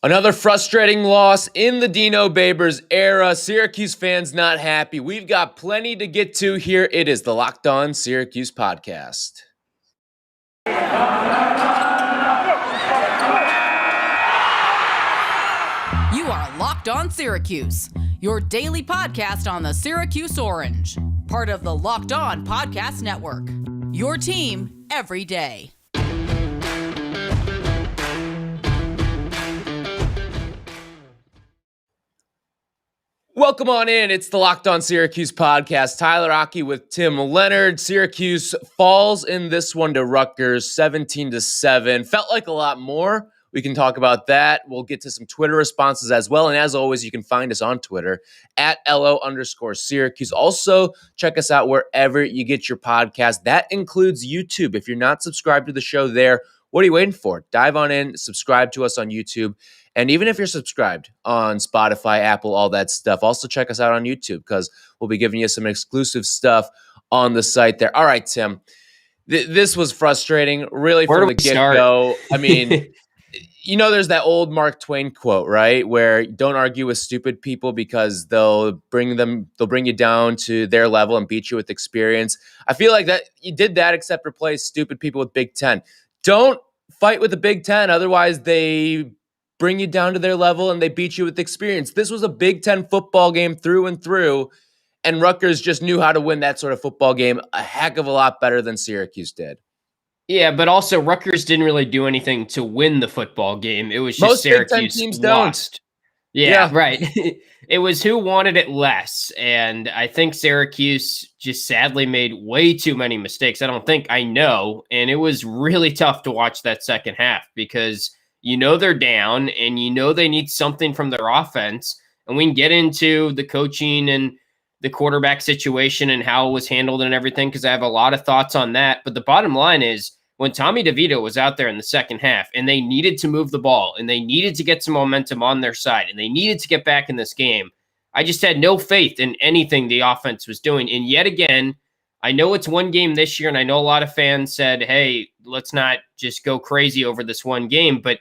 Another frustrating loss in the Dino Babers era. Syracuse fans not happy. We've got plenty to get to here. It is the Locked On Syracuse Podcast. You are Locked On Syracuse, your daily podcast on the Syracuse Orange, part of the Locked On Podcast Network, your team every day. Welcome on in. It's the Locked On Syracuse Podcast. Tyler, Aki with Tim Leonard. Syracuse falls in this one to Rutgers, 17-7. Felt like a lot more. We can talk about that. We'll get to some Twitter responses as well. And as always, you can find us on Twitter at @LO_Syracuse. Also, check us out wherever you get your podcast. That includes YouTube. If you're not subscribed to the show there, what are you waiting for? Dive on in, subscribe to us on YouTube. And even if you're subscribed on Spotify, Apple, all that stuff, also check us out on YouTube because we'll be giving you some exclusive stuff on the site there. All right, Tim, this was frustrating, really, from the get-go. I mean, there's that old Mark Twain quote, right, where don't argue with stupid people because they'll bring you down to their level and beat you with experience. I feel like that you did that, except replace stupid people with Big Ten. Don't fight with the Big Ten, otherwise they bring you down to their level and they beat you with experience. This was a Big Ten football game through and through, and Rutgers just knew how to win that sort of football game a heck of a lot better than Syracuse did. Yeah, but also Rutgers didn't really do anything to win the football game. It was just most Syracuse Big Ten teams lost. Don't. Yeah, right. It was who wanted it less, and I think Syracuse just sadly made way too many mistakes. I know, and it was really tough to watch that second half because they're down and they need something from their offense. And we can get into the coaching and the quarterback situation and how it was handled and everything because I have a lot of thoughts on that. But the bottom line is when Tommy DeVito was out there in the second half and they needed to move the ball and they needed to get some momentum on their side and they needed to get back in this game, I just had no faith in anything the offense was doing. And yet again, I know it's one game this year, and I know a lot of fans said, hey, let's not just go crazy over this one game. But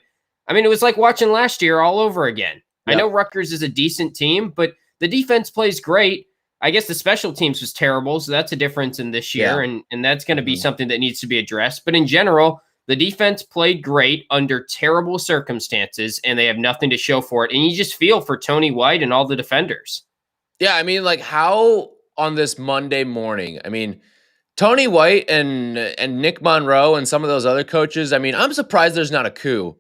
I mean, it was like watching last year all over again. Yep. I know Rutgers is a decent team, but the defense plays great. I guess the special teams was terrible, so that's a difference in this year, and that's going to be something that needs to be addressed. But in general, the defense played great under terrible circumstances, and they have nothing to show for it. And you just feel for Tony White and all the defenders. Yeah, I mean, like how on this Monday morning, I mean, Tony White and Nick Monroe and some of those other coaches, I mean, I'm surprised there's not a coup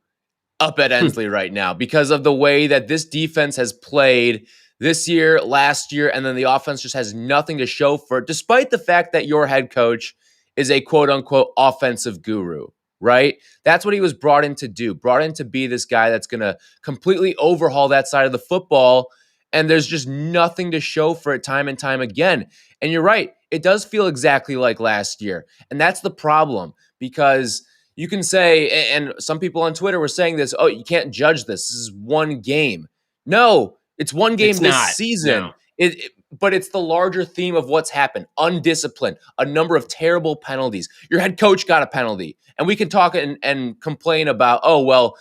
up at Ensley right now because of the way that this defense has played this year, last year, and then the offense just has nothing to show for it, despite the fact that your head coach is a quote-unquote offensive guru, right? That's what he was brought in to do, brought in to be this guy that's going to completely overhaul that side of the football, and there's just nothing to show for it time and time again. And you're right, it does feel exactly like last year, and that's the problem because you can say, and some people on Twitter were saying this, oh, you can't judge this. This is one game. No, it's one game season. No. But it's the larger theme of what's happened. Undisciplined, a number of terrible penalties. Your head coach got a penalty. And we can talk and complain about, oh, well,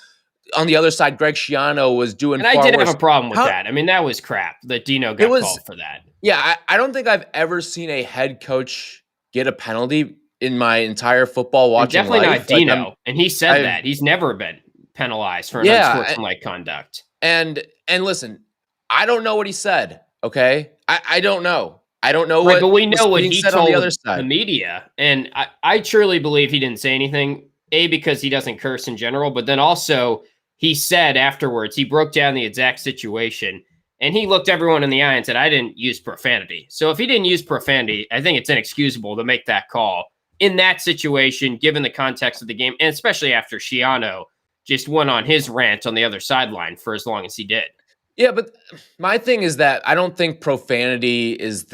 on the other side, Greg Schiano was doing far worse. And I did have a problem with that. I mean, that was crap that Dino got called for that. Yeah, I don't think I've ever seen a head coach get a penalty in my entire football watching life. Definitely not Dino. And he said that. He's never been penalized for unsportsmanlike conduct. And listen, I don't know what he said, okay? I don't know. I don't know but we know what he told on the other side. The media. And I truly believe he didn't say anything, A, because he doesn't curse in general, but then also he said afterwards, he broke down the exact situation, and he looked everyone in the eye and said, I didn't use profanity. So if he didn't use profanity, I think it's inexcusable to make that call in that situation, given the context of the game, and especially after Schiano just went on his rant on the other sideline for as long as he did. Yeah, but my thing is that I don't think profanity is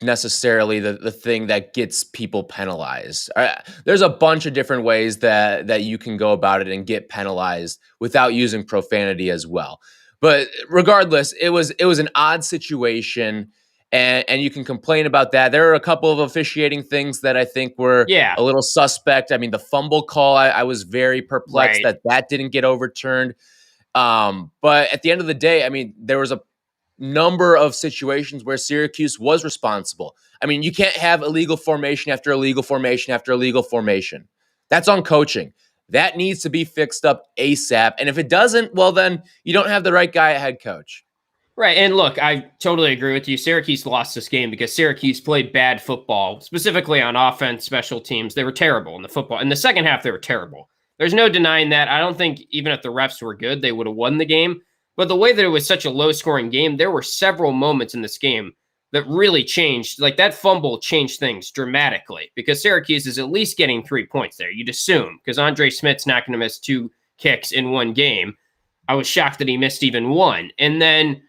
necessarily the thing that gets people penalized. There's a bunch of different ways that you can go about it and get penalized without using profanity as well. But regardless, it was an odd situation, and you can complain about that. There are a couple of officiating things that I think were a little suspect. I mean, the fumble call, I was very perplexed that didn't get overturned. But at the end of the day, I mean, there was a number of situations where Syracuse was responsible. I mean, you can't have illegal formation after illegal formation after illegal formation. That's on coaching. That needs to be fixed up ASAP. And if it doesn't, well, then you don't have the right guy at head coach. Right. And look, I totally agree with you. Syracuse lost this game because Syracuse played bad football, specifically on offense, special teams. They were terrible in the football. In the second half, they were terrible. There's no denying that. I don't think even if the refs were good, they would have won the game. But the way that it was such a low-scoring game, there were several moments in this game that really changed. Like that fumble changed things dramatically because Syracuse is at least getting 3 points there. You'd assume because Andre Smith's not going to miss 2 kicks in one game. I was shocked that he missed even one. And then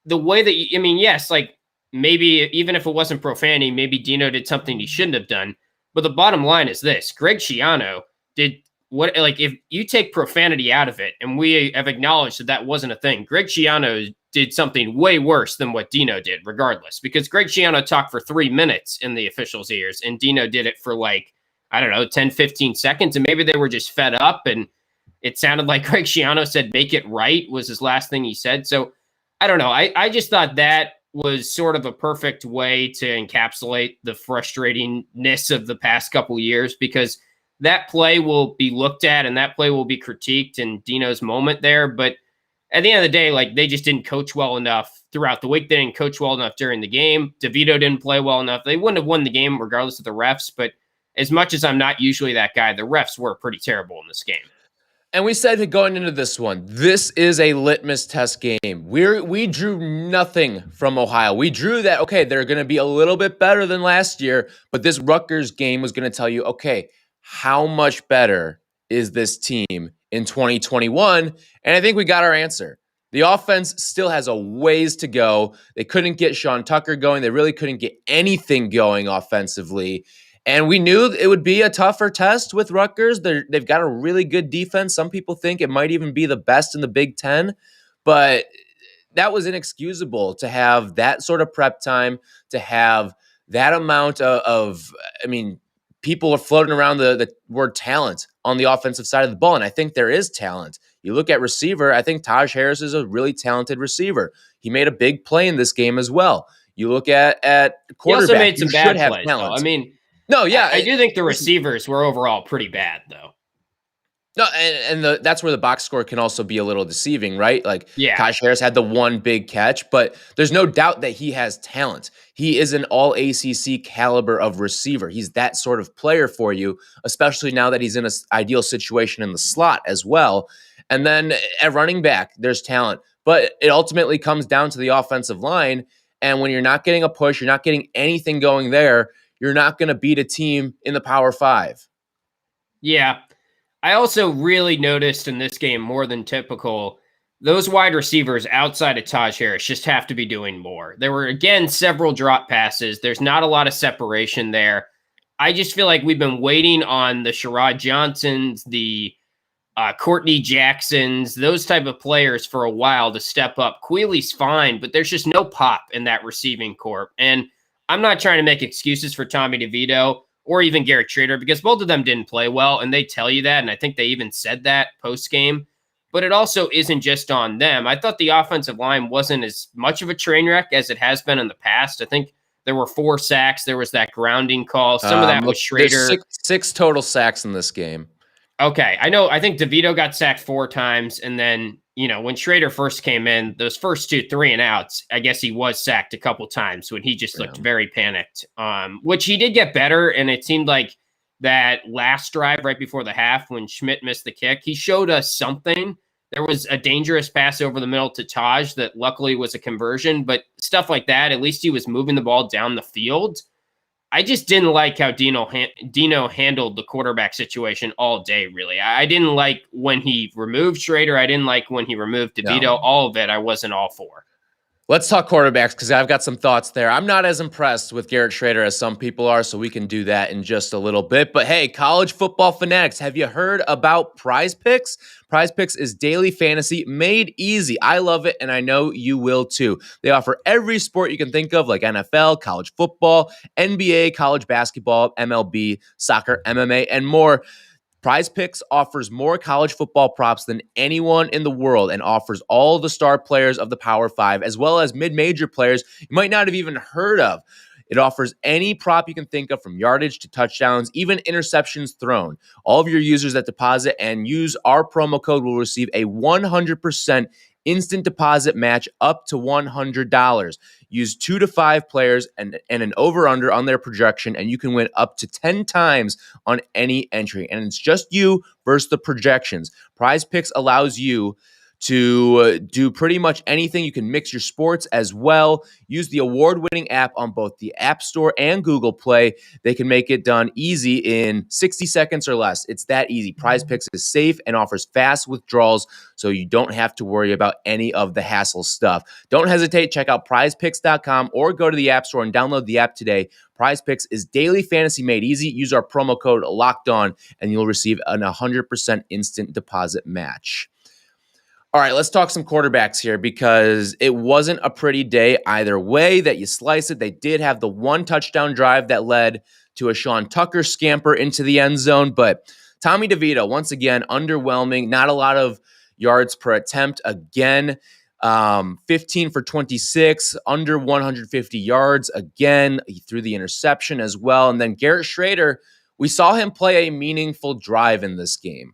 the way that, yes, like maybe even if it wasn't profanity, maybe Dino did something he shouldn't have done. But the bottom line is this: Greg Schiano did what, like, if you take profanity out of it, and we have acknowledged that that wasn't a thing, Greg Schiano did something way worse than what Dino did, regardless, because Greg Schiano talked for 3 minutes in the officials' ears, and Dino did it for 10, 15 seconds, and maybe they were just fed up, and it sounded like Greg Schiano said, "Make it right," was his last thing he said. So I don't know. I just thought that was sort of a perfect way to encapsulate the frustratingness of the past couple years, because that play will be looked at and that play will be critiqued in Dino's moment there. But at the end of the day, they just didn't coach well enough throughout the week. They didn't coach well enough during the game. DeVito didn't play well enough. They wouldn't have won the game regardless of the refs. But as much as I'm not usually that guy, the refs were pretty terrible in this game. And we said going into this one, this is a litmus test game. We drew nothing from Ohio. We drew that, okay, they're going to be a little bit better than last year, but this Rutgers game was going to tell you, okay, how much better is this team in 2021? And I think we got our answer. The offense still has a ways to go. They couldn't get Sean Tucker going. They really couldn't get anything going offensively. And we knew it would be a tougher test with Rutgers. They've got a really good defense. Some people think it might even be the best in the Big Ten. But that was inexcusable to have that sort of prep time, to have that amount of people are floating around the word talent on the offensive side of the ball, and I think there is talent. You look at receiver, I think Taj Harris is a really talented receiver. He made a big play in this game as well. You look at quarterback, he also made some bad plays, talent. though. I do think the receivers were overall pretty bad, though. No, and that's where the box score can also be a little deceiving, right? Taj Harris had the one big catch, but there's no doubt that he has talent. He is an all ACC caliber of receiver. He's that sort of player for you, especially now that he's in an ideal situation in the slot as well. And then at running back, there's talent, but it ultimately comes down to the offensive line. And when you're not getting a push, you're not getting anything going there, you're not going to beat a team in the Power 5. Yeah. I also really noticed in this game, more than typical, those wide receivers outside of Taj Harris just have to be doing more. There were, again, several drop passes. There's not a lot of separation there. I just feel like we've been waiting on the Sherrod Johnsons, the Courtney Jacksons, those type of players for a while to step up. Queeley's fine, but there's just no pop in that receiving corps. And I'm not trying to make excuses for Tommy DeVito or even Garrett Shrader, because both of them didn't play well, and they tell you that, and I think they even said that post-game. But it also isn't just on them. I thought the offensive line wasn't as much of a train wreck as it has been in the past. I think there were 4 sacks. There was that grounding call. Some of that was Shrader. Six total sacks in this game. Okay, I think DeVito got sacked 4 times, and then, when Shrader first came in, those first 2 3-and-outs, I guess he was sacked a couple times when he just looked very panicked, which he did get better, and it seemed like that last drive right before the half when Schmidt missed the kick, he showed us something. There was a dangerous pass over the middle to Taj that luckily was a conversion, but stuff like that, at least he was moving the ball down the field. I just didn't like how Dino handled the quarterback situation all day, really. I didn't like when he removed Shrader. I didn't like when he removed DeVito. No. All of it, I wasn't all for. Let's talk quarterbacks, because I've got some thoughts there. I'm not as impressed with Garrett Shrader as some people are, so we can do that in just a little bit. But hey, college football fanatics, have you heard about Prize Picks? Prize Picks is daily fantasy made easy. I love it, and I know you will too. They offer every sport you can think of, like NFL, college football, NBA, college basketball, MLB, soccer, MMA, and more. Prize Picks offers more college football props than anyone in the world and offers all the star players of the Power Five, as well as mid-major players you might not have even heard of. It offers any prop you can think of, from yardage to touchdowns, even interceptions thrown. All of your users that deposit and use our promo code will receive a 100% instant deposit match up to $100. Use 2 to 5 players and an over-under on their projection, and you can win up to 10 times on any entry. And it's just you versus the projections. Prize Picks allows you to do pretty much anything. You can mix your sports as well. Use the award-winning app on both the App Store and Google Play. They can make it done easy in 60 seconds or less. It's that easy. Prize Picks is safe and offers fast withdrawals, so you don't have to worry about any of the hassle stuff. Don't hesitate. Check out prizepicks.com or go to the App Store and download the app today. Prize Picks is daily fantasy made easy. Use our promo code LOCKEDON and you'll receive an 100% instant deposit match. All right, let's talk some quarterbacks here, because it wasn't a pretty day either way that you slice it. They did have the one touchdown drive that led to a Sean Tucker scamper into the end zone, but Tommy DeVito, once again, underwhelming. Not a lot of yards per attempt. Again, 15 for 26, under 150 yards. Again, he threw the interception as well. And then Garrett Shrader, we saw him play a meaningful drive in this game.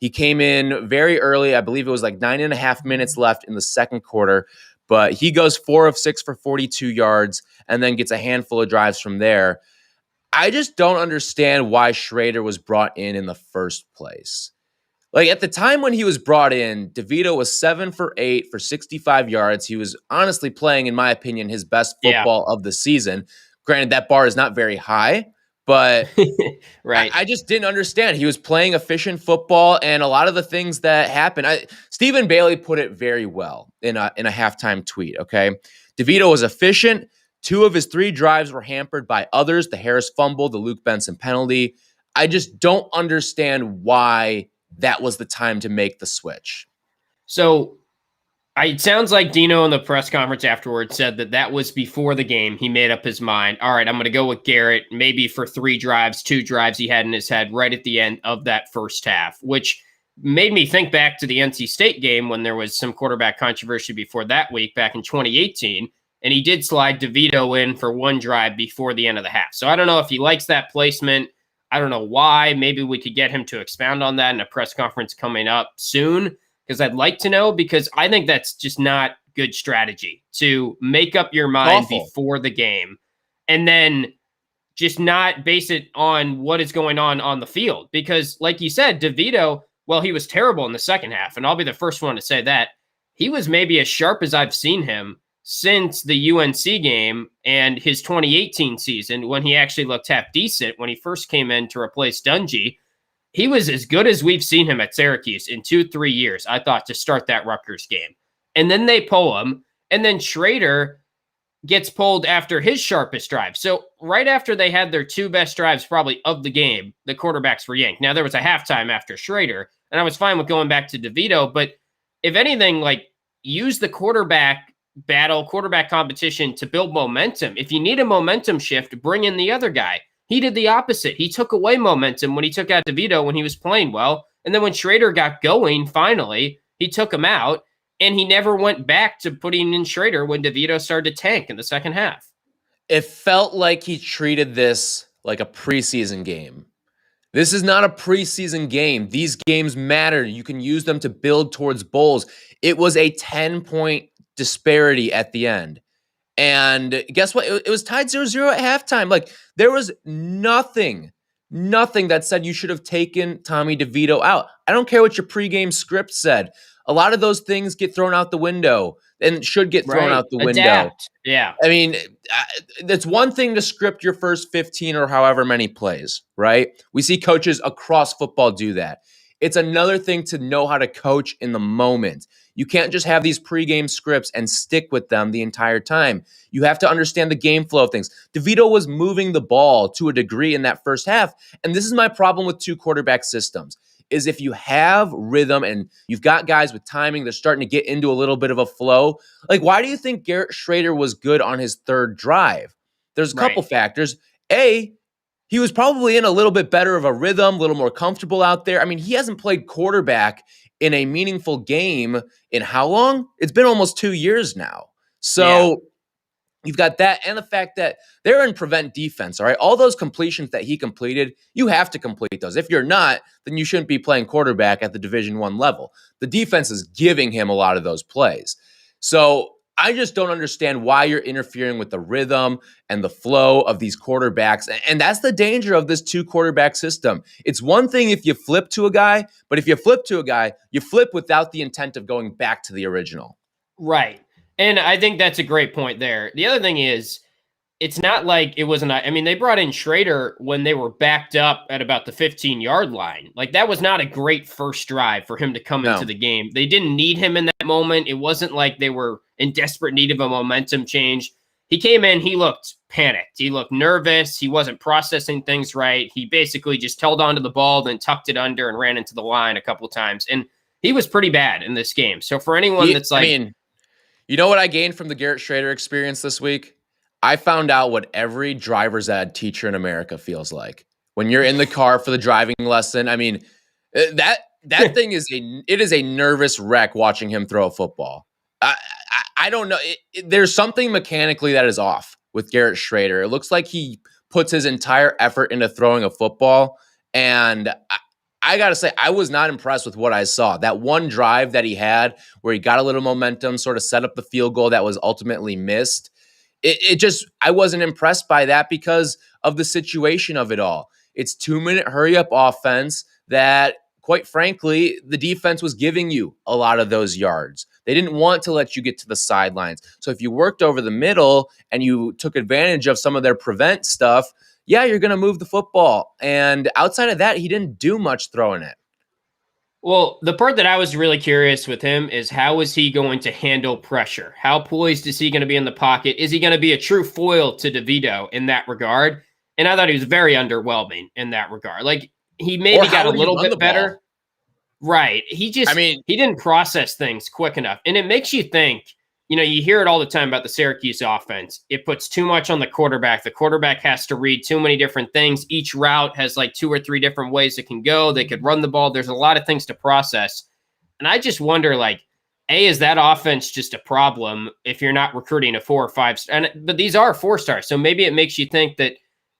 He came in very early. I believe it was like 9.5 minutes left in the second quarter, but he goes 4 of 6 for 42 yards and then gets a handful of drives from there. I just don't understand why Shrader was brought in the first place. Like, at the time when he was brought in, DeVito was 7 for 8 for 65 yards. He was honestly playing, in my opinion, his best football of the season. Granted, that bar is not very high, but right. I just didn't understand. He was playing efficient football, and a lot of the things that happened, Stephen Bailey put it very well in a halftime tweet, okay? DeVito was efficient. 2 of his 3 drives were hampered by others, the Harris fumble, the Luke Benson penalty. I just don't understand why that was the time to make the switch. So it sounds like Dino in the press conference afterwards said that was before the game. He made up his mind. All right, I'm going to go with Garrett, maybe for 3 drives, 2 drives he had in his head right at the end of that first half, which made me think back to the NC State game when there was some quarterback controversy before that week back in 2018, and he did slide DeVito in for 1 drive before the end of the half. So I don't know if he likes that placement. I don't know why. Maybe we could get him to expound on that in a press conference coming up soon, because I'd like to know, because I think that's just not good strategy to make up your mind before the game and then just not base it on what is going on the field. Because like you said, DeVito, well, he was terrible in the second half, and I'll be the first one to say that. He was maybe as sharp as I've seen him since the UNC game and his 2018 season, when he actually looked half decent when he first came in to replace Dungy. He was as good as we've seen him at Syracuse in 2-3 years, I thought, to start that Rutgers game. And then they pull him, and then Shrader gets pulled after his sharpest drive. So right after they had their 2 best drives probably of the game, the quarterbacks were yanked. Now, there was a halftime after Shrader, and I was fine with going back to DeVito, but if anything, like, use the quarterback battle, quarterback competition to build momentum. If you need a momentum shift, bring in the other guy. He did the opposite. He took away momentum when he took out DeVito when he was playing well. And then when Shrader got going, finally, he took him out, and he never went back to putting in Shrader when DeVito started to tank in the second half. It felt like he treated this like a preseason game. This is not a preseason game. These games matter. You can use them to build towards bowls. It was a 10-point disparity at the end. And guess what? It was tied 0-0 at halftime. Like, there was nothing that said you should have taken Tommy DeVito out. I don't care what your pregame script said. A lot of those things get thrown out the window and should get thrown out the window. Adapt. Yeah. I mean, it's one thing to script your first 15 or however many plays, right? We see coaches across football do that. It's another thing to know how to coach in the moment. You can't just have these pregame scripts and stick with them the entire time. You have to understand the game flow of things. DeVito was moving the ball to a degree in that first half. And this is my problem with 2 quarterback systems, is if you have rhythm and you've got guys with timing, they're starting to get into a little bit of a flow. Like, why do you think Garrett Shrader was good on his 3rd drive? There's a couple factors. A, he was probably in a little bit better of a rhythm, a little more comfortable out there. I mean, he hasn't played quarterback in a meaningful game in how long? It's been almost 2 years now. So you've got that and the fact that they're in prevent defense, all right? All those completions that he completed, you have to complete those. If you're not, then you shouldn't be playing quarterback at the Division I level. The defense is giving him a lot of those plays. So I just don't understand why you're interfering with the rhythm and the flow of these quarterbacks. And that's the danger of this 2-quarterback system. It's one thing if you flip to a guy, but if you flip to a guy, you flip without the intent of going back to the original. Right. And I think that's a great point there. The other thing is, it's not like it wasn't. I mean, they brought in Shrader when they were backed up at about the 15-yard line. Like, that was not a great first drive for him to come into the game. They didn't need him in that moment. It wasn't like they were in desperate need of a momentum change. He came in, he looked panicked. He looked nervous. He wasn't processing things right. He basically just held onto the ball, then tucked it under and ran into the line a couple of times. And he was pretty bad in this game. So for anyone that's like... I mean, you know what I gained from the Garrett Shrader experience this week? I found out what every driver's ed teacher in America feels like. When you're in the car for the driving lesson, I mean, that thing is a nervous wreck watching him throw a football. I don't know. There's something mechanically that is off with Garrett Shrader. It looks like he puts his entire effort into throwing a football, and I got to say, I was not impressed with what I saw. That one drive that he had where he got a little momentum, sort of set up the field goal that was ultimately missed. I wasn't impressed by that because of the situation of it all. It's 2-minute hurry-up offense that, quite frankly, the defense was giving you a lot of those yards. They didn't want to let you get to the sidelines. So if you worked over the middle and you took advantage of some of their prevent stuff, yeah, you're going to move the football. And outside of that, he didn't do much throwing it. Well, the part that I was really curious with him is how is he going to handle pressure? How poised is he going to be in the pocket? Is he going to be a true foil to DeVito in that regard? And I thought he was very underwhelming in that regard. Like, he maybe got a little bit better. Right. He didn't process things quick enough. And it makes you think, you hear it all the time about the Syracuse offense. It puts too much on the quarterback. The quarterback has to read too many different things. Each route has like 2 or 3 different ways it can go. They could run the ball. There's a lot of things to process. And I just wonder, like, A, is that offense just a problem if you're not recruiting a 4 or 5 star? But these are 4-stars. So maybe it makes you think that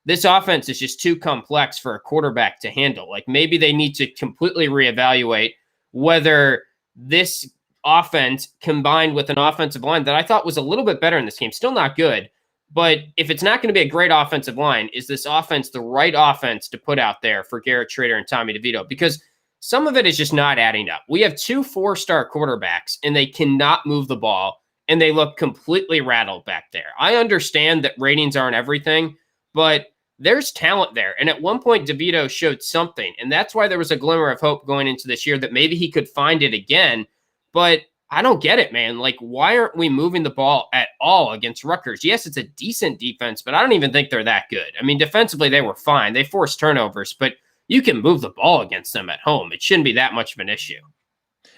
this offense is just too complex for a quarterback to handle. Like, maybe they need to completely reevaluate whether this offense combined with an offensive line that I thought was a little bit better in this game, still not good. But if it's not going to be a great offensive line, is this offense the right offense to put out there for Garrett Shrader and Tommy DeVito? Because some of it is just not adding up. We have 2 4-star quarterbacks, and they cannot move the ball, and they look completely rattled back there. I understand that ratings aren't everything, but there's talent there. And at one point, DeVito showed something, and that's why there was a glimmer of hope going into this year that maybe he could find it again. But I don't get it, man. Like, why aren't we moving the ball at all against Rutgers? Yes, it's a decent defense, but I don't even think they're that good. I mean, defensively, they were fine. They forced turnovers, but you can move the ball against them at home. It shouldn't be that much of an issue.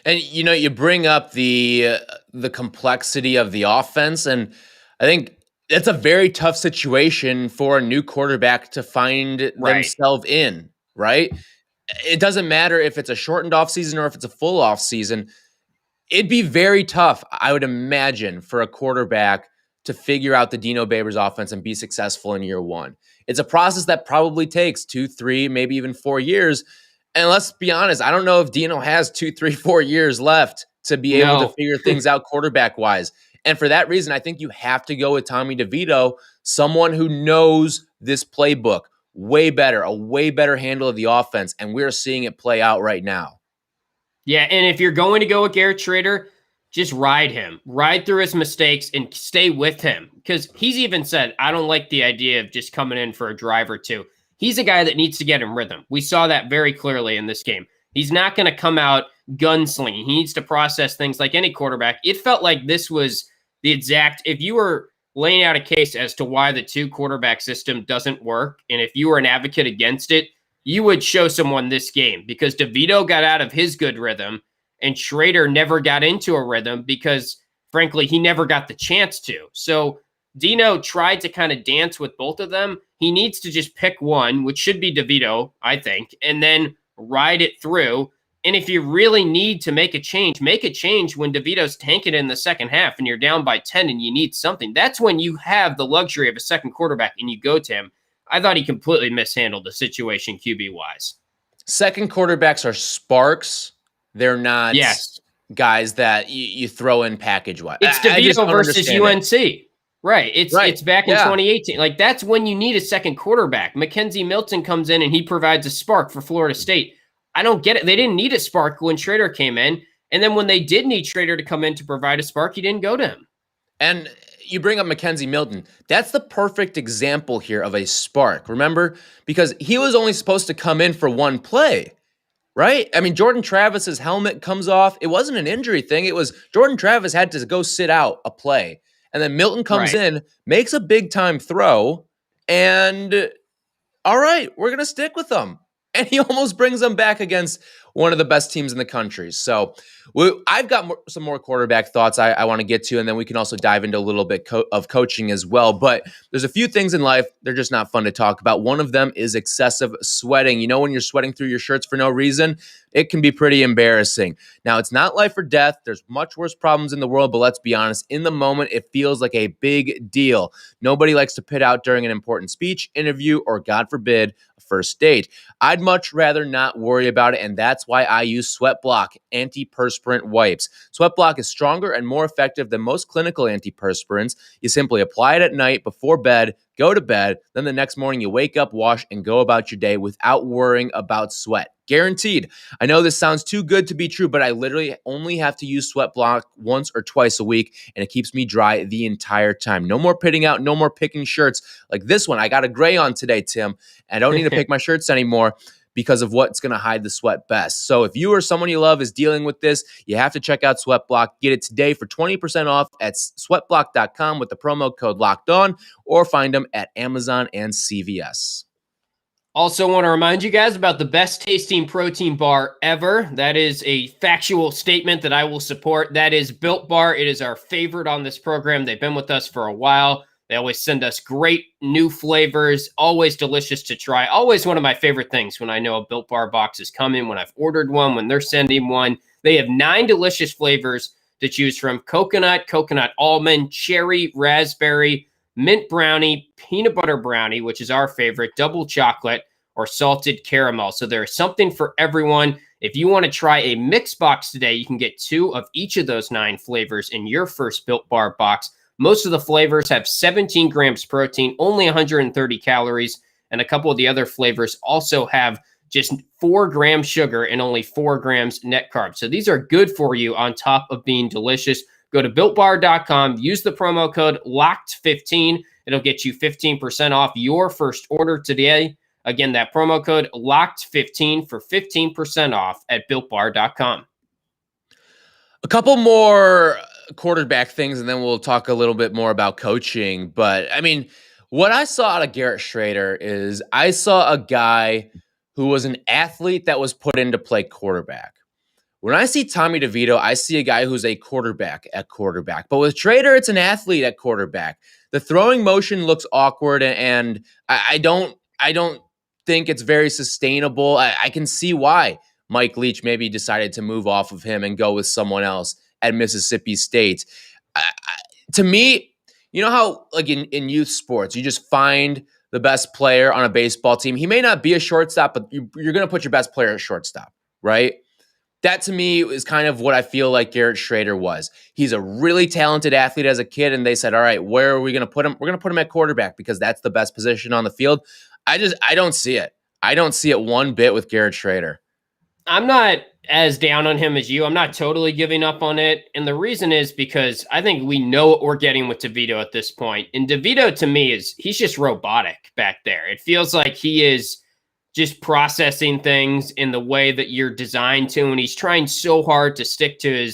And, you bring up the complexity of the offense, and I think it's a very tough situation for a new quarterback to find themselves in, right? It doesn't matter if it's a shortened offseason or if it's a full offseason. It'd be very tough, I would imagine, for a quarterback to figure out the Dino Babers offense and be successful in year one. It's a process that probably takes 2, 3, maybe even 4 years. And let's be honest, I don't know if Dino has 2, 3, 4 years left to be able to figure things out quarterback-wise. And for that reason, I think you have to go with Tommy DeVito, someone who knows this playbook way better, a way better handle of the offense. And we're seeing it play out right now. Yeah, and if you're going to go with Garrett Shrader, just ride him. Ride through his mistakes and stay with him. Because he's even said, I don't like the idea of just coming in for a drive or 2. He's a guy that needs to get in rhythm. We saw that very clearly in this game. He's not going to come out gunslinging. He needs to process things like any quarterback. It felt like this was the exact, if you were laying out a case as to why the 2-quarterback system doesn't work, and if you were an advocate against it, you would show someone this game because DeVito got out of his good rhythm and Shrader never got into a rhythm because, frankly, he never got the chance to. So Dino tried to kind of dance with both of them. He needs to just pick one, which should be DeVito, I think, and then ride it through. And if you really need to make a change when DeVito's tanking in the second half and you're down by 10 and you need something. That's when you have the luxury of a second quarterback and you go to him. I thought he completely mishandled the situation QB-wise. Second quarterbacks are sparks. They're not guys that you throw in package-wise. It's DeVito versus UNC. Right. It's back in 2018. Like, that's when you need a second quarterback. Mackenzie Milton comes in and he provides a spark for Florida State. I don't get it. They didn't need a spark when Shrader came in. And then when they did need Shrader to come in to provide a spark, he didn't go to him. And you bring up Mackenzie Milton. That's the perfect example here of a spark. Remember? Because he was only supposed to come in for one play, right? I mean, Jordan Travis's helmet comes off. It wasn't an injury thing. It was Jordan Travis had to go sit out a play. And then Milton comes in, makes a big-time throw, and all right, we're going to stick with them. And he almost brings them back against one of the best teams in the country. So I've got some more quarterback thoughts I want to get to, and then we can also dive into a little bit of coaching as well. But there's a few things in life, they're just not fun to talk about. One of them is excessive sweating. You know, when you're sweating through your shirts for no reason, it can be pretty embarrassing. Now, it's not life or death. There's much worse problems in the world, but let's be honest, in the moment, it feels like a big deal. Nobody likes to pit out during an important speech, interview, or God forbid, a first date. I'd much rather not worry about it, and that's why I use SweatBlock antiperspirant wipes. SweatBlock is stronger and more effective than most clinical antiperspirants. You simply apply it at night before bed, go to bed, then the next morning you wake up, wash, and go about your day without worrying about sweat. Guaranteed. I know this sounds too good to be true, but I literally only have to use SweatBlock once or twice a week, and it keeps me dry the entire time. No more pitting out, no more picking shirts like this one. I got a gray on today, Tim. I don't need to pick my shirts anymore because of what's going to hide the sweat best. So if you or someone you love is dealing with this, you have to check out SweatBlock. Get it today for 20% off at sweatblock.com with the promo code LOCKEDON, or find them at Amazon and CVS. Also want to remind you guys about the best tasting protein bar ever. That is a factual statement that I will support. That is Built Bar. It is our favorite on this program. They've been with us for a while. They always send us great new flavors, always delicious to try. Always one of my favorite things when I know a Built Bar box is coming, when I've ordered one, when they're sending one. They have 9 delicious flavors to choose from: coconut, coconut almond, cherry, raspberry, mint brownie, peanut butter brownie, which is our favorite, double chocolate, or salted caramel. So there's something for everyone. If you want to try a mix box today, you can get 2 of each of those 9 flavors in your first Built Bar box. Most of the flavors have 17 grams protein, only 130 calories, and a couple of the other flavors also have just 4 grams sugar and only 4 grams net carbs. So these are good for you on top of being delicious. Go to BuiltBar.com, use the promo code LOCKED15. It'll get you 15% off your first order today. Again, that promo code LOCKED15 for 15% off at BuiltBar.com. A couple more quarterback things, and then we'll talk a little bit more about coaching. But, I mean, what I saw out of Garrett Shrader is I saw a guy who was an athlete that was put in to play quarterback. When I see Tommy DeVito, I see a guy who's a quarterback at quarterback. But with Shrader, it's an athlete at quarterback. The throwing motion looks awkward, and I don't think it's very sustainable. I can see why Mike Leach maybe decided to move off of him and go with someone else at Mississippi State. To me, you know how like in youth sports, you just find the best player on a baseball team. He may not be a shortstop, but you're going to put your best player at shortstop, right? That to me is kind of what I feel like Garrett Shrader was. He's a really talented athlete as a kid, and they said, all right, where are we going to put him? We're going to put him at quarterback because that's the best position on the field. I don't see it. I don't see it one bit with Garrett Shrader. I'm not as down on him as you. I'm not totally giving up on it. And the reason is because I think we know what we're getting with DeVito at this point. And DeVito, to me, he's just robotic back there. It feels like he is just processing things in the way that you're designed to. And he's trying so hard to stick to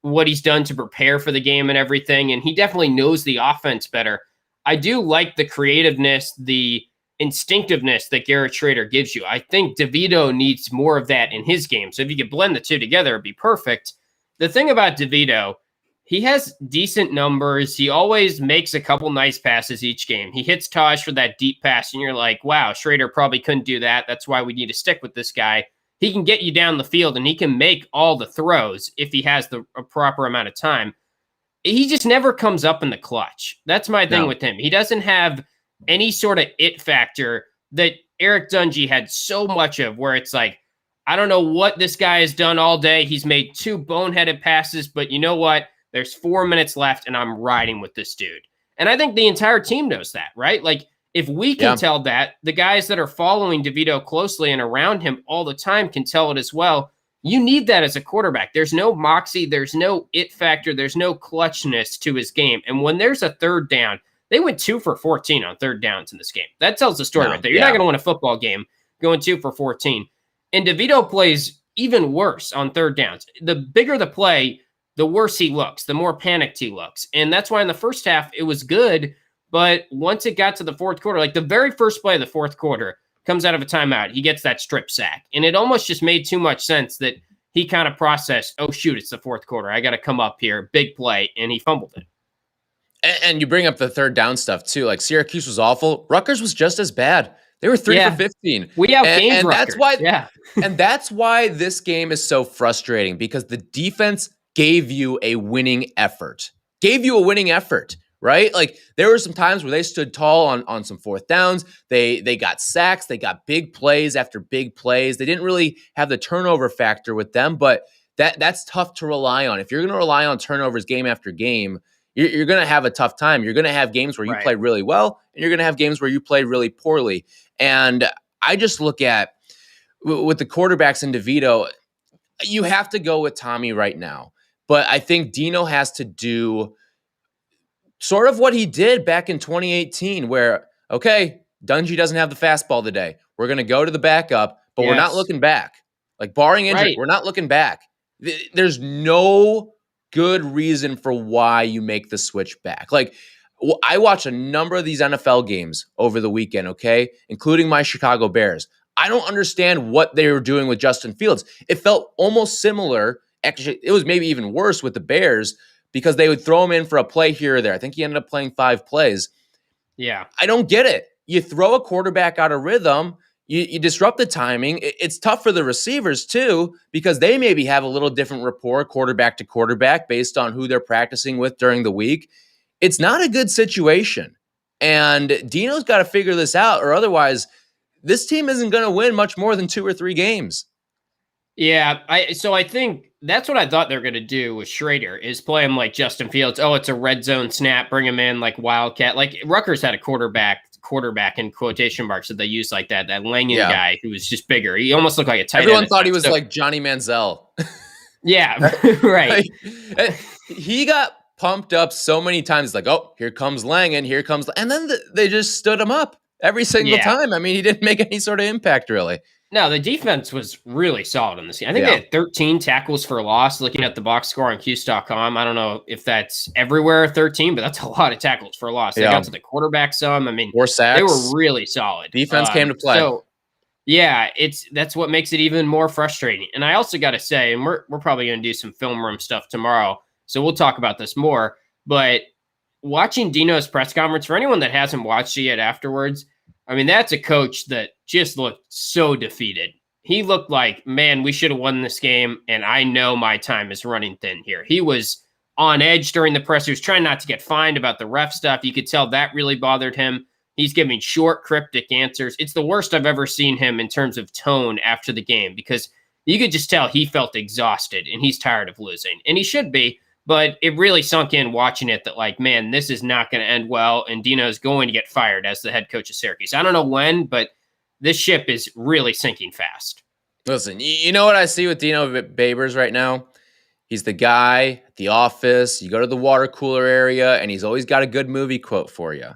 what he's done to prepare for the game and everything. And he definitely knows the offense better. I do like the creativeness, the instinctiveness that Garrett Shrader gives you. I think DeVito needs more of that in his game. So if you could blend the two together, it'd be perfect. The thing about DeVito, He has decent numbers. He always makes a couple nice passes each game. He hits Taj for that deep pass, and you're like, wow, Shrader probably couldn't do that. That's why we need to stick with this guy. He can get you down the field, and he can make all the throws if he has a proper amount of time. He just never comes up in the clutch. That's my thing with him. He doesn't have any sort of it factor that Eric Dungey had so much of, where it's like, I don't know what this guy has done all day. He's made 2 boneheaded passes, but you know what? There's 4 minutes left, and I'm riding with this dude. And I think the entire team knows that, right? Like, if we can tell that, the guys that are following DeVito closely and around him all the time can tell it as well. You need that as a quarterback. There's no moxie. There's no it factor. There's no clutchness to his game. And when there's a third down, they went 2 for 14 on third downs in this game. That tells the story right there. You're not going to win a football game going 2 for 14. And DeVito plays even worse on third downs. The bigger the play, the worse he looks, the more panicked he looks. And that's why in the first half, it was good. But once it got to the fourth quarter, like the very first play of the fourth quarter, comes out of a timeout, he gets that strip sack. And it almost just made too much sense that he kind of processed, oh, shoot, it's the fourth quarter. I got to come up here, big play, and he fumbled it. And you bring up the third down stuff, too. Like, Syracuse was awful. Rutgers was just as bad. They were 3 for 15. We outgained Rutgers. That's why, and that's why this game is so frustrating, because the defense gave you a winning effort. Right? Like, there were some times where they stood tall on some fourth downs. They got sacks. They got big plays after big plays. They didn't really have the turnover factor with them, but that's tough to rely on. If you're going to rely on turnovers game after game, you're going to have a tough time. You're going to have games where you play really well, and you're going to have games where you play really poorly. And I just look at, with the quarterbacks in DeVito, you have to go with Tommy right now. But I think Dino has to do sort of what he did back in 2018, where, okay, Dungey doesn't have the fastball today. We're going to go to the backup, but we're not looking back. Like, barring injury, we're not looking back. There's no good reason for why you make the switch back. Like, I watched a number of these NFL games over the weekend, okay, including my Chicago Bears. I don't understand what they were doing with Justin Fields. It felt almost similar. Actually, it was maybe even worse with the Bears, because they would throw him in for a play here or there. I think he ended up playing 5 plays. Yeah. I don't get it. You throw a quarterback out of rhythm, you disrupt the timing. It's tough for the receivers too, because they maybe have a little different rapport quarterback to quarterback based on who they're practicing with during the week. It's not a good situation. And Dino's got to figure this out, or otherwise this team isn't going to win much more than 2 or 3 games. Yeah, so I think that's what I thought they were going to do with Shrader, is play him like Justin Fields. Oh, it's a red zone snap. Bring him in like Wildcat. Like, Rutgers had a quarterback in quotation marks that they used like that Lanyon guy who was just bigger. He almost looked like a tight end. Everyone thought he was like Johnny Manziel. Yeah, right. He got pumped up so many times. Like, oh, here comes Lanyon. Here comes. And then they just stood him up every single time. I mean, he didn't make any sort of impact, really. No, the defense was really solid in this game. I think they had 13 tackles for loss, looking at the box score on Cuse.com. I don't know if that's everywhere 13, but that's a lot of tackles for loss. They got to the quarterback some. I mean, 4 sacks. They were really solid. Defense came to play. So, yeah, that's what makes it even more frustrating. And I also got to say, and we're probably going to do some film room stuff tomorrow, so we'll talk about this more, but watching Dino's press conference, for anyone that hasn't watched it yet afterwards, I mean, that's a coach that just looked so defeated. He looked like, man, we should have won this game, and I know my time is running thin here. He was on edge during the press. He was trying not to get fined about the ref stuff. You could tell that really bothered him. He's giving short, cryptic answers. It's the worst I've ever seen him in terms of tone after the game, because you could just tell he felt exhausted, and he's tired of losing. And he should be. But it really sunk in watching it that, like, man, this is not going to end well, and Dino's going to get fired as the head coach of Syracuse. I don't know when, but this ship is really sinking fast. Listen, you know what I see with Dino Babers right now? He's the guy at the office. You go to the water cooler area, and he's always got a good movie quote for you.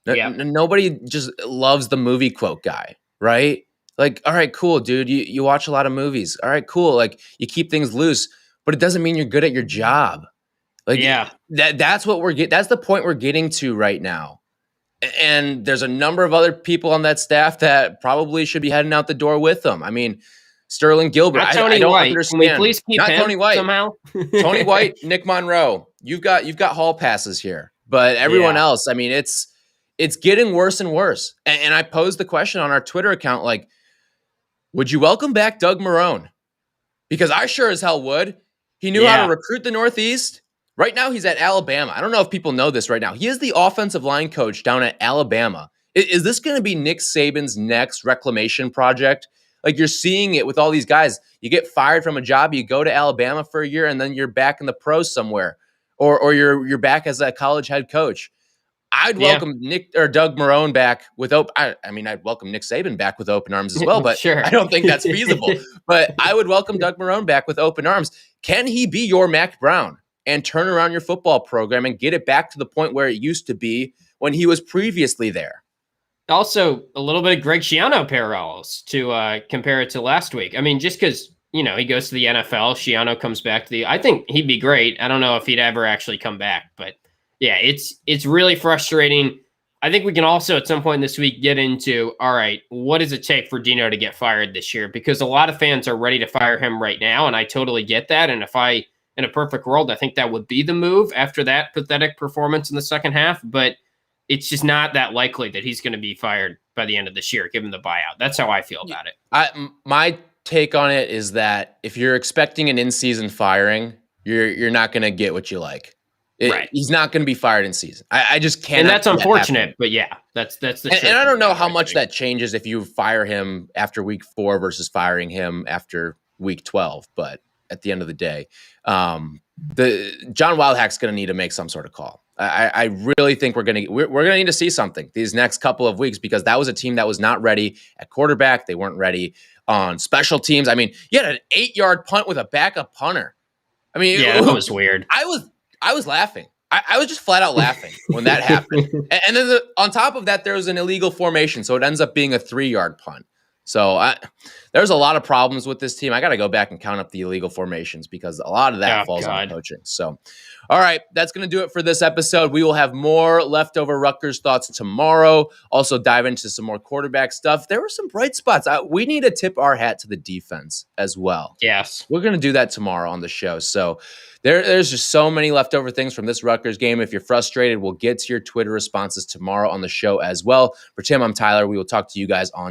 Nobody just loves the movie quote guy, right? Like, all right, cool, dude. You watch a lot of movies. All right, cool. Like, you keep things loose. But it doesn't mean you're good at your job. Like, that's what that's the point we're getting to right now. And there's a number of other people on that staff that probably should be heading out the door with them. I mean, Sterling Gilbert. Not I Tony don't White. understand. Can we please keep Not him Tony White somehow? Tony White, Nick Monroe. You've got hall passes here, but everyone else, I mean, it's getting worse and worse. And I posed the question on our Twitter account, like, would you welcome back Doug Marrone? Because I sure as hell would. He knew how to recruit the Northeast. Right now, he's at Alabama. I don't know if people know this right now. He is the offensive line coach down at Alabama. Is this going to be Nick Saban's next reclamation project? Like, you're seeing it with all these guys. You get fired from a job, you go to Alabama for a year, and then you're back in the pros somewhere, or you're back as a college head coach. I'd welcome Doug Marrone back with open. I'd welcome Nick Saban back with open arms as well, but sure. I don't think that's feasible. But I would welcome Doug Marrone back with open arms. Can he be your Mac Brown and turn around your football program and get it back to the point where it used to be when he was previously there? Also, a little bit of Greg Schiano parallels to compare it to last week. I mean, just because, he goes to the NFL, Schiano comes back to I think he'd be great. I don't know if he'd ever actually come back, but yeah, it's really frustrating. I think we can also at some point this week get into, all right, what does it take for Dino to get fired this year? Because a lot of fans are ready to fire him right now, and I totally get that. And in a perfect world, I think that would be the move after that pathetic performance in the second half. But it's just not that likely that he's going to be fired by the end of this year, given the buyout. That's how I feel about it. My take on it is that if you're expecting an in-season firing, you're not going to get what you like. Right. He's not going to be fired in season. I just can't. And that's unfortunate, but yeah, that's the truth. And I don't know how much that changes if you fire him after week 4 versus firing him after week 12. But at the end of the day, the John Wildhack's going to need to make some sort of call. I really think we're going to need to see something these next couple of weeks, because that was a team that was not ready at quarterback. They weren't ready on special teams. I mean, you had an 8-yard punt with a backup punter. I mean, yeah, that was weird. I was laughing. I was just flat out laughing when that happened. And then on top of that, there was an illegal formation. So it ends up being a 3-yard punt. So there's a lot of problems with this team. I got to go back and count up the illegal formations, because a lot of that falls on coaching. So, all right, that's going to do it for this episode. We will have more leftover Rutgers thoughts tomorrow. Also dive into some more quarterback stuff. There were some bright spots. We need to tip our hat to the defense as well. Yes. We're going to do that tomorrow on the show. So there's just so many leftover things from this Rutgers game. If you're frustrated, we'll get to your Twitter responses tomorrow on the show as well. For Tim, I'm Tyler. We will talk to you guys on